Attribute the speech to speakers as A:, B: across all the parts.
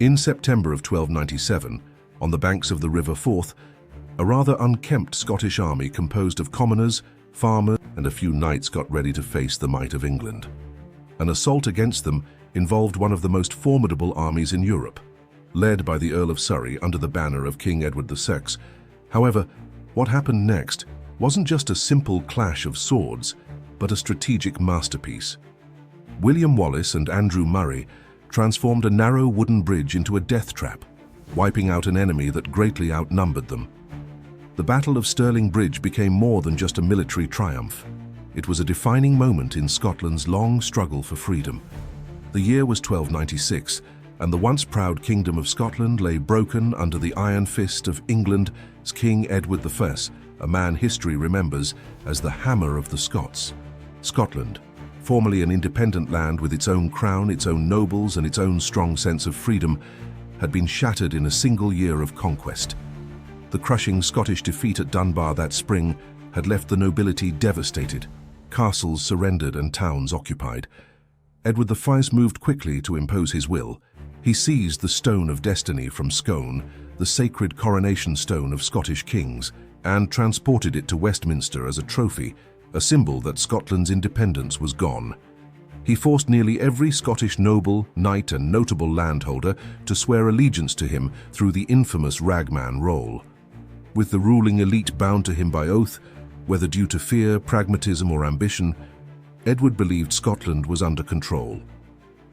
A: In September of 1297, on the banks of the River Forth, a rather unkempt Scottish army composed of commoners, farmers, and a few knights got ready to face the might of England. An assault against them involved one of the most formidable armies in Europe, led by the Earl of Surrey under the banner of King Edward VI. However, what happened next wasn't just a simple clash of swords, but a strategic masterpiece. William Wallace and Andrew Murray transformed a narrow wooden bridge into a death trap, wiping out an enemy that greatly outnumbered them. The Battle of Stirling Bridge became more than just a military triumph. It was a defining moment in Scotland's long struggle for freedom. The year was 1296, and the once proud Kingdom of Scotland lay broken under the iron fist of England's King Edward I, a man history remembers as the Hammer of the Scots. Scotland, formerly an independent land with its own crown, its own nobles, and its own strong sense of freedom, had been shattered in a single year of conquest. The crushing Scottish defeat at Dunbar that spring had left the nobility devastated, castles surrendered and towns occupied. Edward I moved quickly to impose his will. He seized the Stone of Destiny from Scone, the sacred coronation stone of Scottish kings, and transported it to Westminster as a trophy, a symbol that Scotland's independence was gone. He forced nearly every Scottish noble, knight, and notable landholder to swear allegiance to him through the infamous Ragman roll. With the ruling elite bound to him by oath, whether due to fear, pragmatism, or ambition, Edward believed Scotland was under control.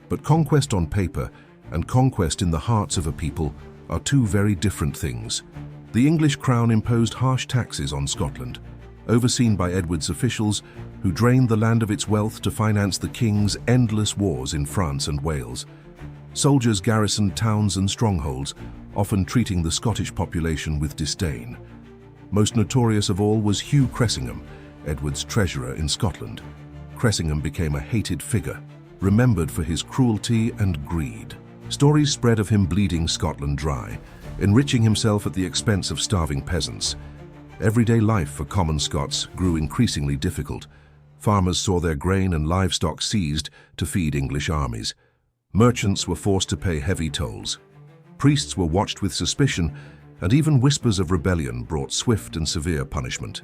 A: But conquest on paper and conquest in the hearts of a people are two very different things. The English crown imposed harsh taxes on Scotland, overseen by Edward's officials, who drained the land of its wealth to finance the king's endless wars in France and Wales. Soldiers garrisoned towns and strongholds, often treating the Scottish population with disdain. Most notorious of all was Hugh Cressingham, Edward's treasurer in Scotland. Cressingham became a hated figure, remembered for his cruelty and greed. Stories spread of him bleeding Scotland dry, enriching himself at the expense of starving peasants. Everyday life for common Scots grew increasingly difficult. Farmers saw their grain and livestock seized to feed English armies. Merchants were forced to pay heavy tolls. Priests were watched with suspicion, and even whispers of rebellion brought swift and severe punishment.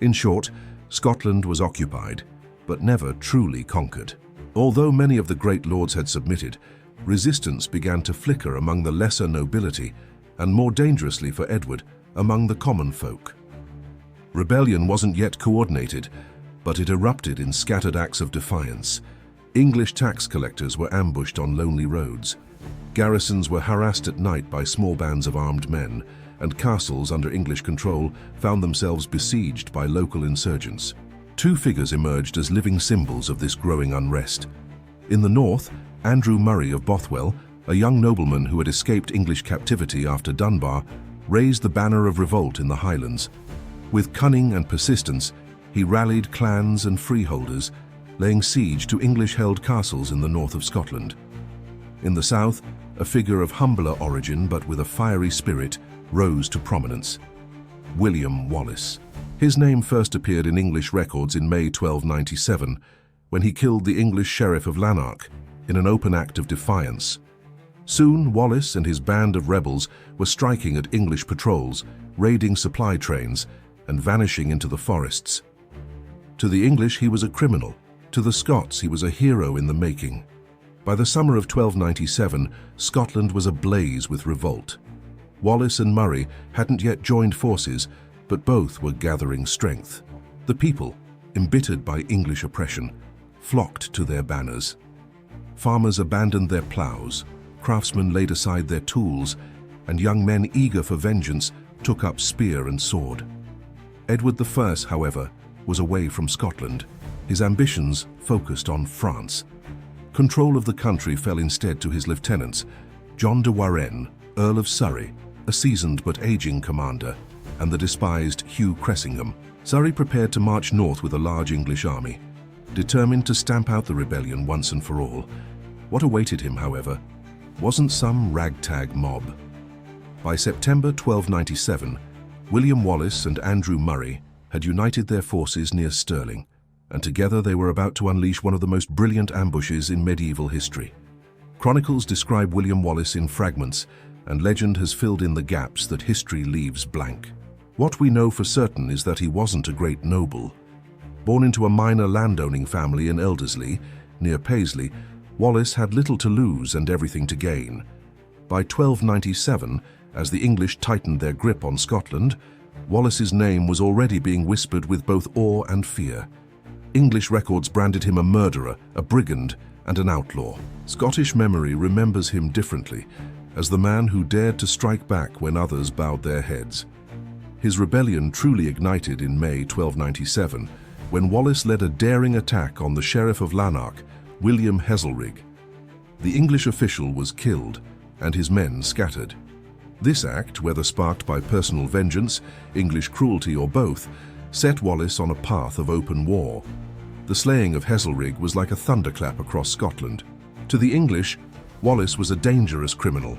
A: In short, Scotland was occupied, but never truly conquered. Although many of the great lords had submitted, resistance began to flicker among the lesser nobility, and more dangerously for Edward, among the common folk. Rebellion wasn't yet coordinated, but it erupted in scattered acts of defiance. English tax collectors were ambushed on lonely roads. Garrisons were harassed at night by small bands of armed men, and castles under English control found themselves besieged by local insurgents. Two figures emerged as living symbols of this growing unrest. In the north, Andrew Murray of Bothwell, a young nobleman who had escaped English captivity after Dunbar, raised the banner of revolt in the Highlands. With cunning and persistence, he rallied clans and freeholders, laying siege to English-held castles in the north of Scotland. In the south, a figure of humbler origin but with a fiery spirit rose to prominence: William Wallace. His name first appeared in English records in May 1297, when he killed the English Sheriff of Lanark in an open act of defiance. Soon, Wallace and his band of rebels were striking at English patrols, raiding supply trains, and vanishing into the forests. To the English, he was a criminal. To the Scots, he was a hero in the making. By the summer of 1297, Scotland was ablaze with revolt. Wallace and Murray hadn't yet joined forces, but both were gathering strength. The people, embittered by English oppression, flocked to their banners. Farmers abandoned their ploughs, craftsmen laid aside their tools, and young men eager for vengeance took up spear and sword. Edward I, however, was away from Scotland. His ambitions focused on France. Control of the country fell instead to his lieutenants, John de Warenne, Earl of Surrey, a seasoned but aging commander, and the despised Hugh Cressingham. Surrey prepared to march north with a large English army, determined to stamp out the rebellion once and for all. What awaited him, however, wasn't some ragtag mob. By September 1297, William Wallace and Andrew Murray had united their forces near Stirling, and together they were about to unleash one of the most brilliant ambushes in medieval history. Chronicles describe William Wallace in fragments, and legend has filled in the gaps that history leaves blank. What we know for certain is that he wasn't a great noble. Born into a minor landowning family in Elderslie, near Paisley, Wallace had little to lose and everything to gain. By 1297, as the English tightened their grip on Scotland, Wallace's name was already being whispered with both awe and fear. English records branded him a murderer, a brigand, and an outlaw. Scottish memory remembers him differently, as the man who dared to strike back when others bowed their heads. His rebellion truly ignited in May 1297, when Wallace led a daring attack on the Sheriff of Lanark, William Heselrigg. The English official was killed, and his men scattered. This act, whether sparked by personal vengeance, English cruelty, or both, set Wallace on a path of open war. The slaying of Heselrigg was like a thunderclap across Scotland. To the English, Wallace was a dangerous criminal.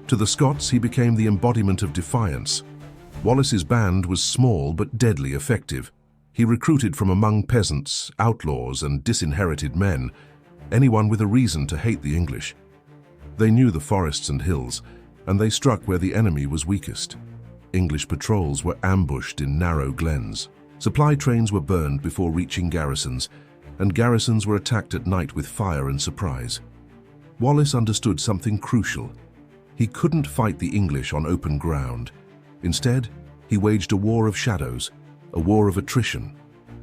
A: To the Scots, he became the embodiment of defiance. Wallace's band was small but deadly effective. He recruited from among peasants, outlaws, and disinherited men, anyone with a reason to hate the English. They knew the forests and hills, and they struck where the enemy was weakest. English patrols were ambushed in narrow glens. Supply trains were burned before reaching garrisons, and garrisons were attacked at night with fire and surprise. Wallace understood something crucial. He couldn't fight the English on open ground. Instead, he waged a war of shadows, a war of attrition.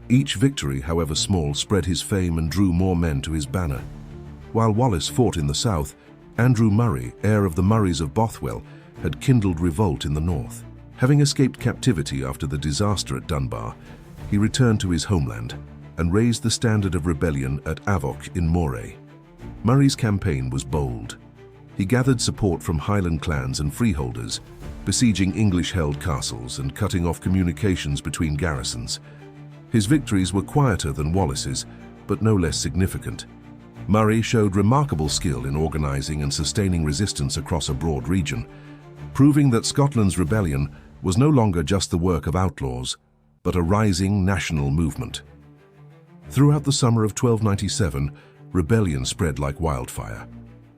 A: Each victory, however small, spread his fame and drew more men to his banner. While Wallace fought in the south, Andrew Murray, heir of the Murrays of Bothwell, had kindled revolt in the north. Having escaped captivity after the disaster at Dunbar, he returned to his homeland and raised the standard of rebellion at Avoch in Moray. Murray's campaign was bold. He gathered support from Highland clans and freeholders, besieging English-held castles and cutting off communications between garrisons. His victories were quieter than Wallace's, but no less significant. Murray showed remarkable skill in organizing and sustaining resistance across a broad region, proving that Scotland's rebellion was no longer just the work of outlaws, but a rising national movement. Throughout the summer of 1297, rebellion spread like wildfire.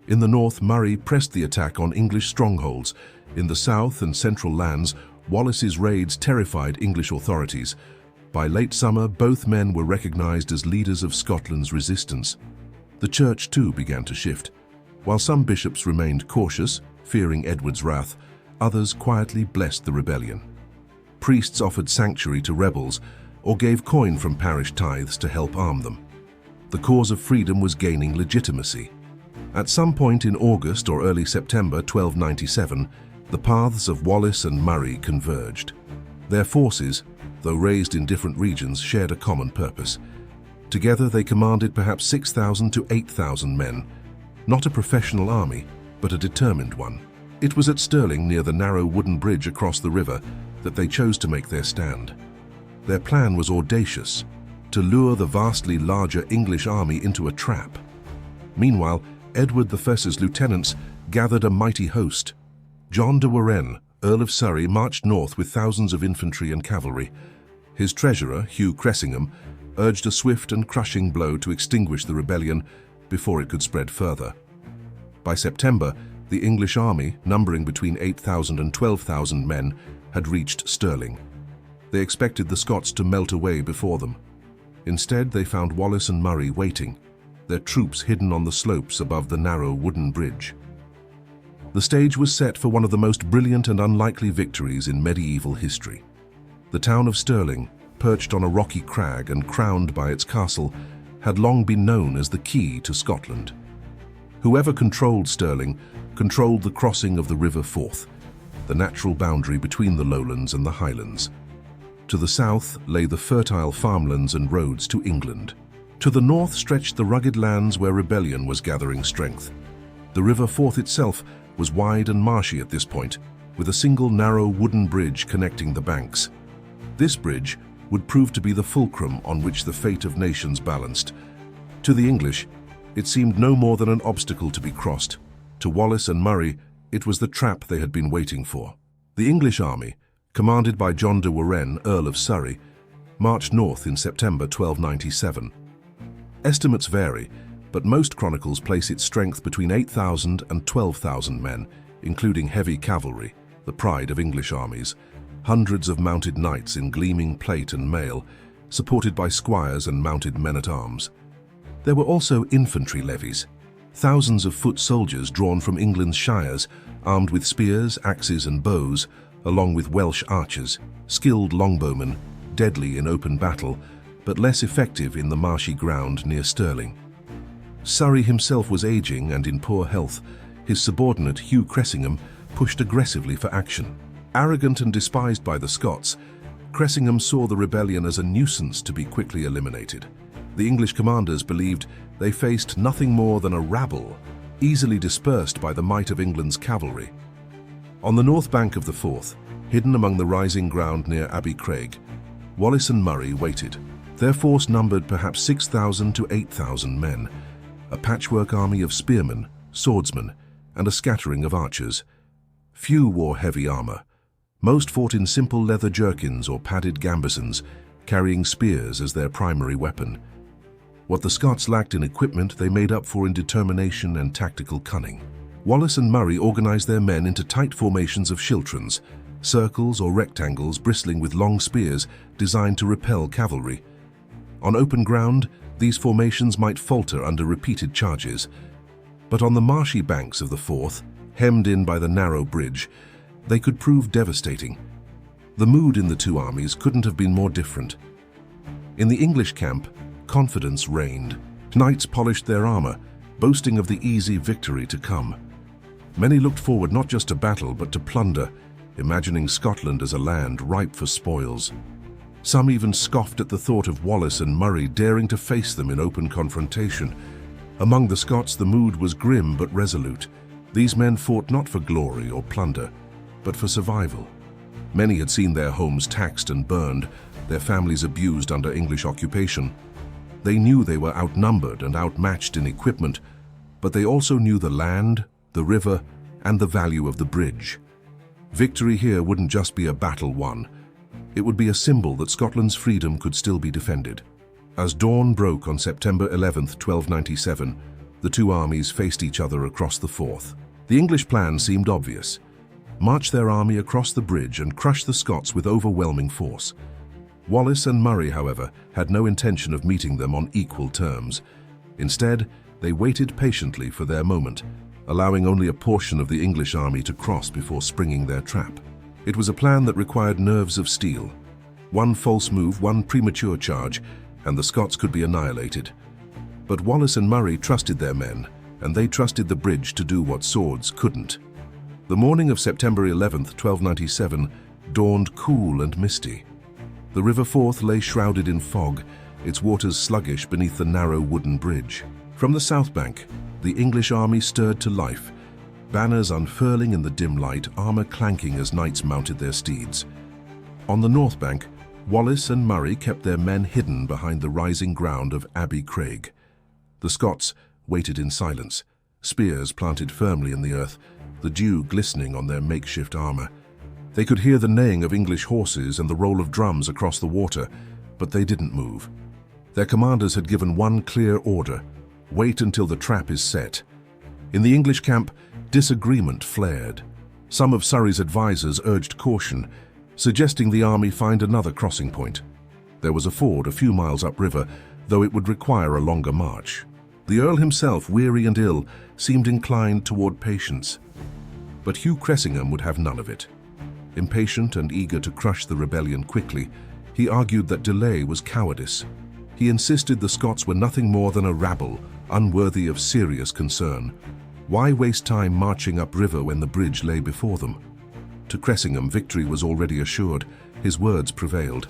A: In the north, Murray pressed the attack on English strongholds. In the south and central lands, Wallace's raids terrified English authorities. By late summer, both men were recognized as leaders of Scotland's resistance. The church too began to shift. While some bishops remained cautious, fearing Edward's wrath, others quietly blessed the rebellion. Priests offered sanctuary to rebels or gave coin from parish tithes to help arm them. The cause of freedom was gaining legitimacy. At some point in August or early September 1297, the paths of Wallace and Murray converged. Their forces, though raised in different regions, shared a common purpose. Together they commanded perhaps 6,000 to 8,000 men, not a professional army, but a determined one. It was at Stirling, near the narrow wooden bridge across the river, that they chose to make their stand. Their plan was audacious, to lure the vastly larger English army into a trap. Meanwhile, Edward I's lieutenants gathered a mighty host. John de Warenne, Earl of Surrey, marched north with thousands of infantry and cavalry. His treasurer, Hugh Cressingham, urged a swift and crushing blow to extinguish the rebellion before it could spread further. By September, the English army, numbering between 8,000 and 12,000 men, had reached Stirling. They expected the Scots to melt away before them. Instead, they found Wallace and Murray waiting, their troops hidden on the slopes above the narrow wooden bridge. The stage was set for one of the most brilliant and unlikely victories in medieval history. The town of Stirling, perched on a rocky crag and crowned by its castle, had long been known as the key to Scotland. Whoever controlled Stirling controlled the crossing of the River Forth, the natural boundary between the lowlands and the highlands. To the south lay the fertile farmlands and roads to England. To the north stretched the rugged lands where rebellion was gathering strength. The River Forth itself was wide and marshy at this point, with a single narrow wooden bridge connecting the banks. This bridge would prove to be the fulcrum on which the fate of nations balanced. To the English, it seemed no more than an obstacle to be crossed. To Wallace and Murray, it was the trap they had been waiting for. The English army, commanded by John de Warenne, Earl of Surrey, marched north in September 1297. Estimates vary, but most chronicles place its strength between 8,000 and 12,000 men, including heavy cavalry, the pride of English armies, hundreds of mounted knights in gleaming plate and mail, supported by squires and mounted men-at-arms. There were also infantry levies, thousands of foot soldiers drawn from England's shires, armed with spears, axes and bows, along with Welsh archers, skilled longbowmen, deadly in open battle, but less effective in the marshy ground near Stirling. Surrey himself was aging and in poor health. His subordinate, Hugh Cressingham, pushed aggressively for action. Arrogant and despised by the Scots, Cressingham saw the rebellion as a nuisance to be quickly eliminated. The English commanders believed they faced nothing more than a rabble, easily dispersed by the might of England's cavalry. On the north bank of the Forth, hidden among the rising ground near Abbey Craig, Wallace and Murray waited. Their force numbered perhaps 6,000 to 8,000 men, a patchwork army of spearmen, swordsmen, and a scattering of archers. Few wore heavy armor. Most fought in simple leather jerkins or padded gambesons, carrying spears as their primary weapon. What the Scots lacked in equipment, they made up for in determination and tactical cunning. Wallace and Murray organized their men into tight formations of schiltrons, circles or rectangles bristling with long spears designed to repel cavalry. On open ground, these formations might falter under repeated charges, but on the marshy banks of the Forth, hemmed in by the narrow bridge, they could prove devastating. The mood in the two armies couldn't have been more different. In the English camp, confidence reigned. Knights polished their armor, boasting of the easy victory to come. Many looked forward not just to battle, but to plunder, imagining Scotland as a land ripe for spoils. Some even scoffed at the thought of Wallace and Murray daring to face them in open confrontation. Among the Scots, the mood was grim but resolute. These men fought not for glory or plunder, but for survival. Many had seen their homes taxed and burned, their families abused under English occupation. They knew they were outnumbered and outmatched in equipment, but they also knew the land, the river, and the value of the bridge. Victory here wouldn't just be a battle won. It would be a symbol that Scotland's freedom could still be defended. As dawn broke on September 11, 1297, the two armies faced each other across the Forth. The English plan seemed obvious. March their army across the bridge and crush the Scots with overwhelming force. Wallace and Murray, however, had no intention of meeting them on equal terms. Instead, they waited patiently for their moment, allowing only a portion of the English army to cross before springing their trap. It was a plan that required nerves of steel. One false move, one premature charge, and the Scots could be annihilated. But Wallace and Murray trusted their men, and they trusted the bridge to do what swords couldn't. The morning of September 11, 1297, dawned cool and misty. The River Forth lay shrouded in fog, its waters sluggish beneath the narrow wooden bridge. From the south bank, the English army stirred to life, banners unfurling in the dim light, armor clanking as knights mounted their steeds. On the north bank, Wallace and Murray kept their men hidden behind the rising ground of Abbey Craig. The Scots waited in silence, spears planted firmly in the earth, the dew glistening on their makeshift armor. They could hear the neighing of English horses and the roll of drums across the water, but they didn't move. Their commanders had given one clear order: wait until the trap is set. In the English camp, disagreement flared. Some of Surrey's advisors urged caution, suggesting the army find another crossing point. There was a ford a few miles upriver, though it would require a longer march. The Earl himself, weary and ill, seemed inclined toward patience. But Hugh Cressingham would have none of it. Impatient and eager to crush the rebellion quickly, he argued that delay was cowardice. He insisted the Scots were nothing more than a rabble, unworthy of serious concern. Why waste time marching upriver when the bridge lay before them? To Cressingham, victory was already assured. His words prevailed.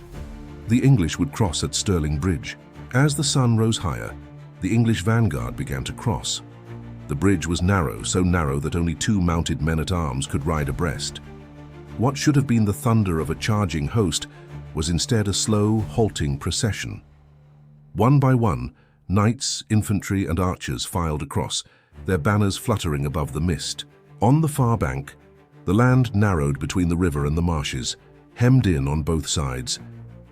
A: The English would cross at Stirling Bridge. As the sun rose higher, the English vanguard began to cross. The bridge was narrow, so narrow that only two mounted men-at-arms could ride abreast. What should have been the thunder of a charging host was instead a slow, halting procession. One by one, knights, infantry, and archers filed across, their banners fluttering above the mist. On the far bank, the land narrowed between the river and the marshes, hemmed in on both sides.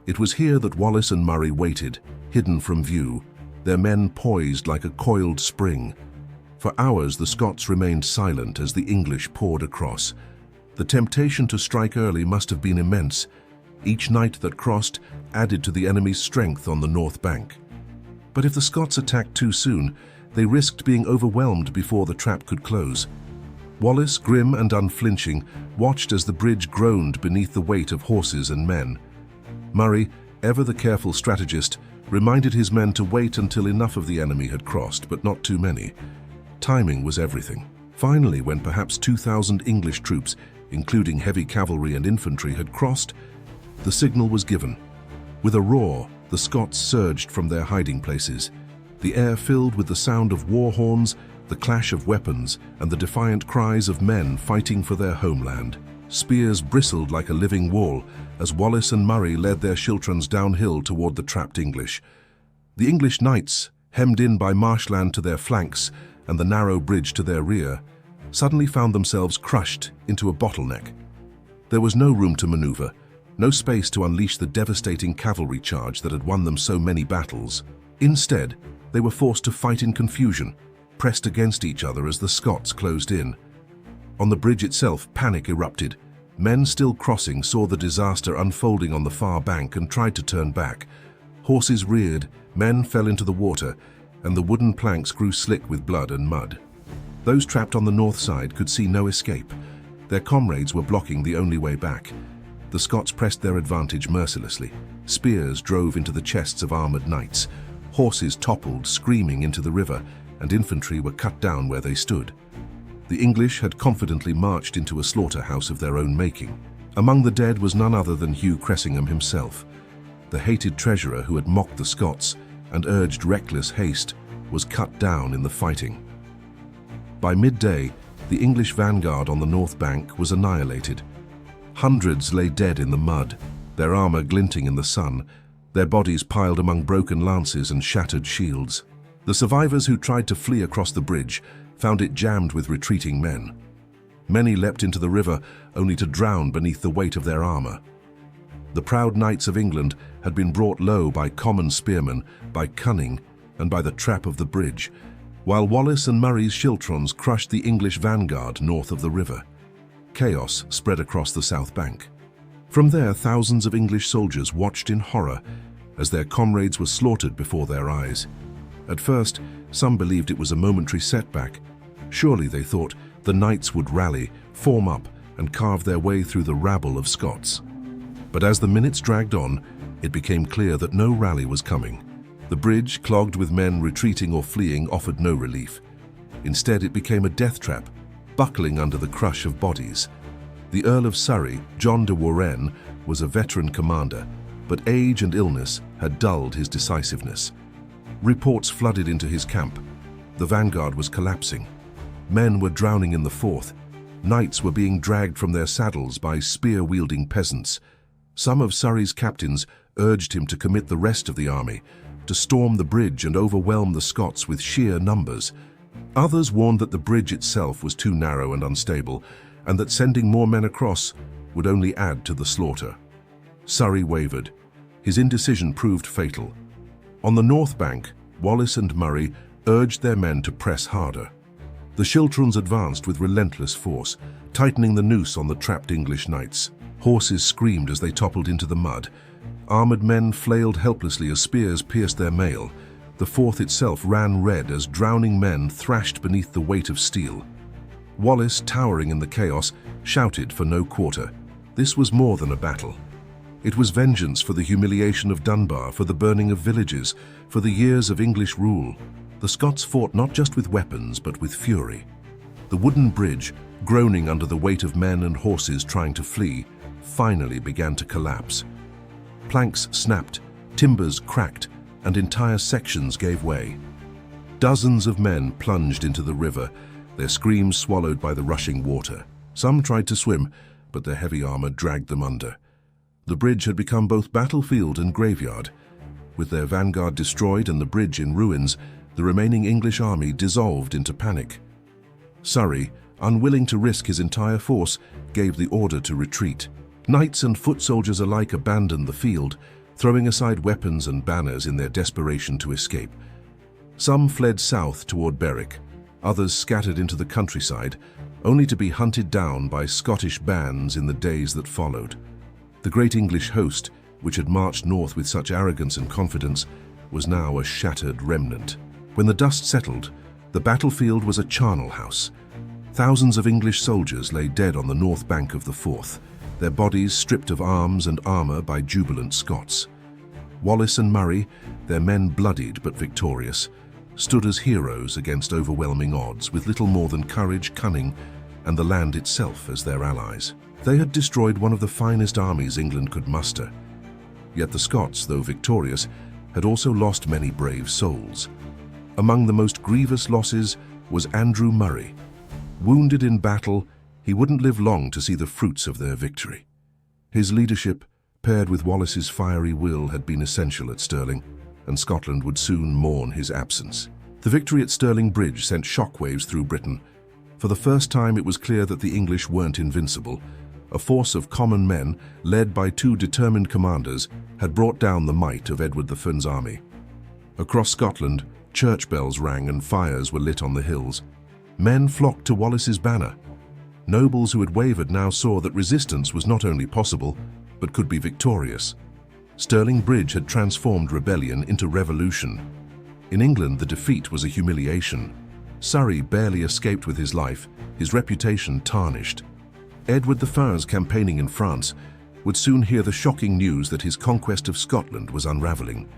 A: It was here that Wallace and Murray waited, hidden from view, their men poised like a coiled spring. For hours, the Scots remained silent as the English poured across. The temptation to strike early must have been immense. Each knight that crossed added to the enemy's strength on the north bank. But if the Scots attacked too soon, they risked being overwhelmed before the trap could close. Wallace, grim and unflinching, watched as the bridge groaned beneath the weight of horses and men. Murray, ever the careful strategist, reminded his men to wait until enough of the enemy had crossed, but not too many. Timing was everything. Finally, when perhaps 2,000 English troops, including heavy cavalry and infantry, had crossed, the signal was given. With a roar, the Scots surged from their hiding places. The air filled with the sound of war horns, the clash of weapons, and the defiant cries of men fighting for their homeland. Spears bristled like a living wall as Wallace and Murray led their schiltrons downhill toward the trapped English. The English knights, hemmed in by marshland to their flanks and the narrow bridge to their rear, suddenly found themselves crushed into a bottleneck. There was no room to maneuver, no space to unleash the devastating cavalry charge that had won them so many battles. Instead, they were forced to fight in confusion, pressed against each other as the Scots closed in. On the bridge itself, panic erupted. Men still crossing saw the disaster unfolding on the far bank and tried to turn back. Horses reared, men fell into the water, and the wooden planks grew slick with blood and mud. Those trapped on the north side could see no escape. Their comrades were blocking the only way back. The Scots pressed their advantage mercilessly. Spears drove into the chests of armored knights. Horses toppled, screaming, into the river, and infantry were cut down where they stood. The English had confidently marched into a slaughterhouse of their own making. Among the dead was none other than Hugh Cressingham himself. The hated treasurer who had mocked the Scots and urged reckless haste was cut down in the fighting. By midday, the English vanguard on the north bank was annihilated. Hundreds lay dead in the mud, their armor glinting in the sun, their bodies piled among broken lances and shattered shields. The survivors who tried to flee across the bridge found it jammed with retreating men. Many leapt into the river only to drown beneath the weight of their armor. The proud knights of England had been brought low by common spearmen, by cunning, and by the trap of the bridge, while Wallace and Murray's schiltrons crushed the English vanguard north of the river. Chaos spread across the south bank. From there, thousands of English soldiers watched in horror as their comrades were slaughtered before their eyes. At first, some believed it was a momentary setback. Surely, they thought, the knights would rally, form up, and carve their way through the rabble of Scots. But as the minutes dragged on, it became clear that no rally was coming. The bridge, clogged with men retreating or fleeing, offered no relief. Instead, it became a death trap, buckling under the crush of bodies. The Earl of Surrey, John de Warenne, was a veteran commander, but age and illness had dulled his decisiveness. Reports flooded into his camp. The vanguard was collapsing. Men were drowning in the Forth. Knights were being dragged from their saddles by spear-wielding peasants. Some of Surrey's captains urged him to commit the rest of the army, to storm the bridge and overwhelm the Scots with sheer numbers. Others warned that the bridge itself was too narrow and unstable, and that sending more men across would only add to the slaughter. Surrey wavered. His indecision proved fatal. On the north bank, Wallace and Murray urged their men to press harder. The schiltrons advanced with relentless force, tightening the noose on the trapped English knights. Horses screamed as they toppled into the mud. Armored men flailed helplessly as spears pierced their mail. The Forth itself ran red as drowning men thrashed beneath the weight of steel. Wallace, towering in the chaos, shouted for no quarter. This was more than a battle. It was vengeance for the humiliation of Dunbar, for the burning of villages, for the years of English rule. The Scots fought not just with weapons, but with fury. The wooden bridge, groaning under the weight of men and horses trying to flee, finally began to collapse. Planks snapped, timbers cracked, and entire sections gave way. Dozens of men plunged into the river, their screams swallowed by the rushing water. Some tried to swim, but their heavy armor dragged them under. The bridge had become both battlefield and graveyard. With their vanguard destroyed and the bridge in ruins, the remaining English army dissolved into panic. Surrey, unwilling to risk his entire force, gave the order to retreat. Knights and foot soldiers alike abandoned the field, throwing aside weapons and banners in their desperation to escape. Some fled south toward Berwick, others scattered into the countryside, only to be hunted down by Scottish bands in the days that followed. The great English host, which had marched north with such arrogance and confidence, was now a shattered remnant. When the dust settled, the battlefield was a charnel house. Thousands of English soldiers lay dead on the north bank of the Forth, their bodies stripped of arms and armour by jubilant Scots. Wallace and Murray, their men bloodied but victorious, stood as heroes against overwhelming odds, with little more than courage, cunning, and the land itself as their allies. They had destroyed one of the finest armies England could muster. Yet the Scots, though victorious, had also lost many brave souls. Among the most grievous losses was Andrew Murray. Wounded in battle, he wouldn't live long to see the fruits of their victory. His leadership, paired with Wallace's fiery will, had been essential at Stirling, and Scotland would soon mourn his absence. The victory at Stirling Bridge sent shockwaves through Britain. For the first time, it was clear that the English weren't invincible. A force of common men, led by two determined commanders, had brought down the might of Edward IV's army. Across Scotland, church bells rang and fires were lit on the hills. Men flocked to Wallace's banner. Nobles who had wavered now saw that resistance was not only possible, but could be victorious. Stirling Bridge had transformed rebellion into revolution. In England, the defeat was a humiliation. Surrey barely escaped with his life, his reputation tarnished. Edward I's campaigning in France would soon hear the shocking news that his conquest of Scotland was unraveling.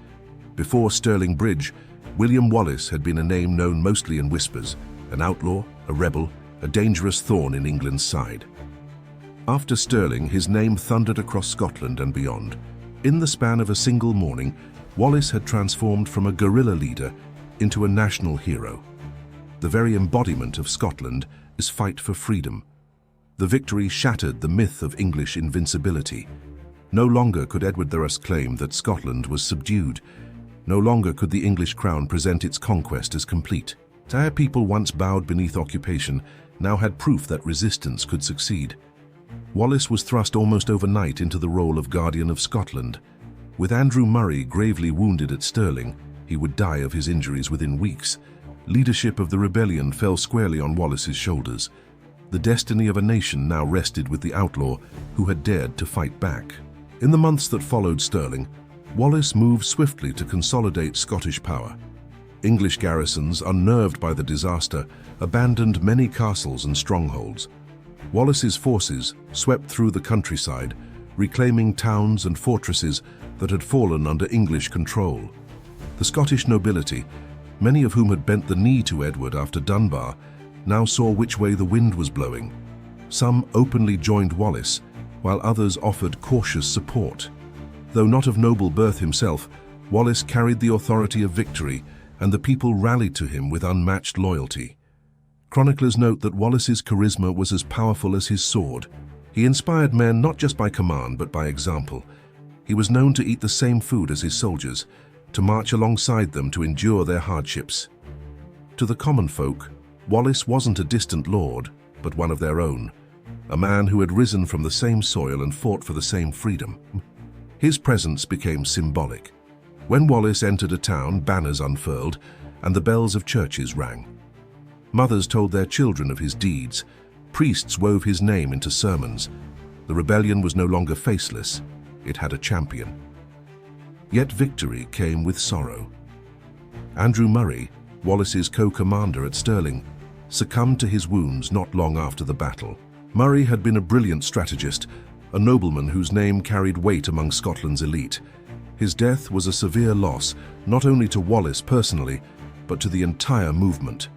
A: Before Stirling Bridge, William Wallace had been a name known mostly in whispers, an outlaw, a rebel, a dangerous thorn in England's side. After Stirling, his name thundered across Scotland and beyond. In the span of a single morning, Wallace had transformed from a guerrilla leader into a national hero. The very embodiment of Scotland is fight for freedom. The victory shattered the myth of English invincibility. No longer could Edward I claim that Scotland was subdued. No longer could the English crown present its conquest as complete. Entire people once bowed beneath occupation now had proof that resistance could succeed. Wallace was thrust almost overnight into the role of guardian of Scotland. With Andrew Murray gravely wounded at Stirling, he would die of his injuries within weeks. Leadership of the rebellion fell squarely on Wallace's shoulders. The destiny of a nation now rested with the outlaw who had dared to fight back. In the months that followed Stirling, Wallace moved swiftly to consolidate Scottish power. English garrisons, unnerved by the disaster, abandoned many castles and strongholds. Wallace's forces swept through the countryside, reclaiming towns and fortresses that had fallen under English control. The Scottish nobility, many of whom had bent the knee to Edward after Dunbar, now saw which way the wind was blowing. Some openly joined Wallace, while others offered cautious support. Though not of noble birth himself, Wallace carried the authority of victory, and the people rallied to him with unmatched loyalty. Chroniclers note that Wallace's charisma was as powerful as his sword. He inspired men not just by command, but by example. He was known to eat the same food as his soldiers, to march alongside them to endure their hardships. To the common folk, Wallace wasn't a distant lord, but one of their own, a man who had risen from the same soil and fought for the same freedom. His presence became symbolic. When Wallace entered a town, banners unfurled, and the bells of churches rang. Mothers told their children of his deeds. Priests wove his name into sermons. The rebellion was no longer faceless. It had a champion. Yet victory came with sorrow. Andrew Murray, Wallace's co-commander at Stirling, succumbed to his wounds not long after the battle. Murray had been a brilliant strategist, a nobleman whose name carried weight among Scotland's elite. His death was a severe loss, not only to Wallace personally, but to the entire movement.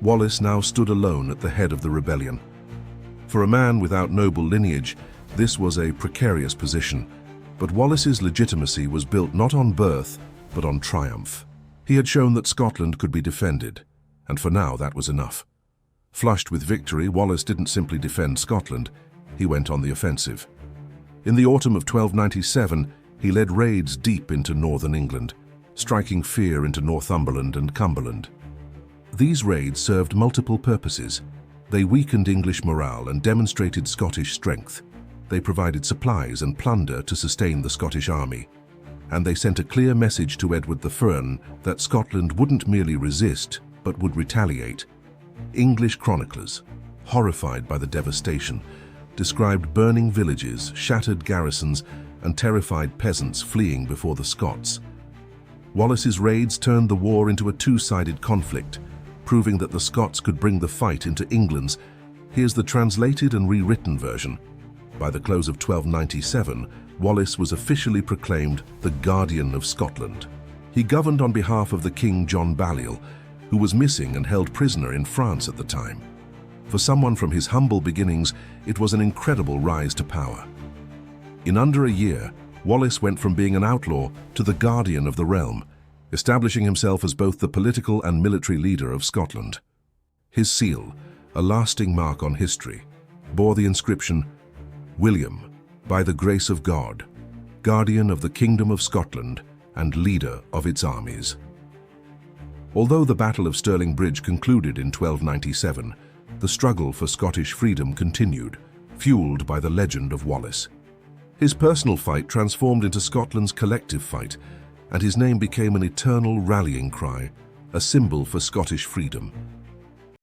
A: Wallace now stood alone at the head of the rebellion. For a man without noble lineage, this was a precarious position, but Wallace's legitimacy was built not on birth, but on triumph. He had shown that Scotland could be defended, and for now that was enough. Flushed with victory, Wallace didn't simply defend Scotland, he went on the offensive. In the autumn of 1297, he led raids deep into northern England, striking fear into Northumberland and Cumberland. These raids served multiple purposes. They weakened English morale and demonstrated Scottish strength. They provided supplies and plunder to sustain the Scottish army. and they sent a clear message to Edward the Firm that Scotland wouldn't merely resist, but would retaliate. English chroniclers, horrified by the devastation, described burning villages, shattered garrisons, and terrified peasants fleeing before the Scots. Wallace's raids turned the war into a two-sided conflict, proving that the Scots could bring the fight into England's. Here's the translated and rewritten version. By the close of 1297, Wallace was officially proclaimed the Guardian of Scotland. He governed on behalf of the King John Balliol, who was missing and held prisoner in France at the time. For someone from his humble beginnings, it was an incredible rise to power. In under a year, Wallace went from being an outlaw to the guardian of the realm, establishing himself as both the political and military leader of Scotland. His seal, a lasting mark on history, bore the inscription, "William, by the grace of God, guardian of the Kingdom of Scotland and leader of its armies." Although the Battle of Stirling Bridge concluded in 1297, the struggle for Scottish freedom continued, fueled by the legend of Wallace. His personal fight transformed into Scotland's collective fight, and his name became an eternal rallying cry, a symbol for Scottish freedom.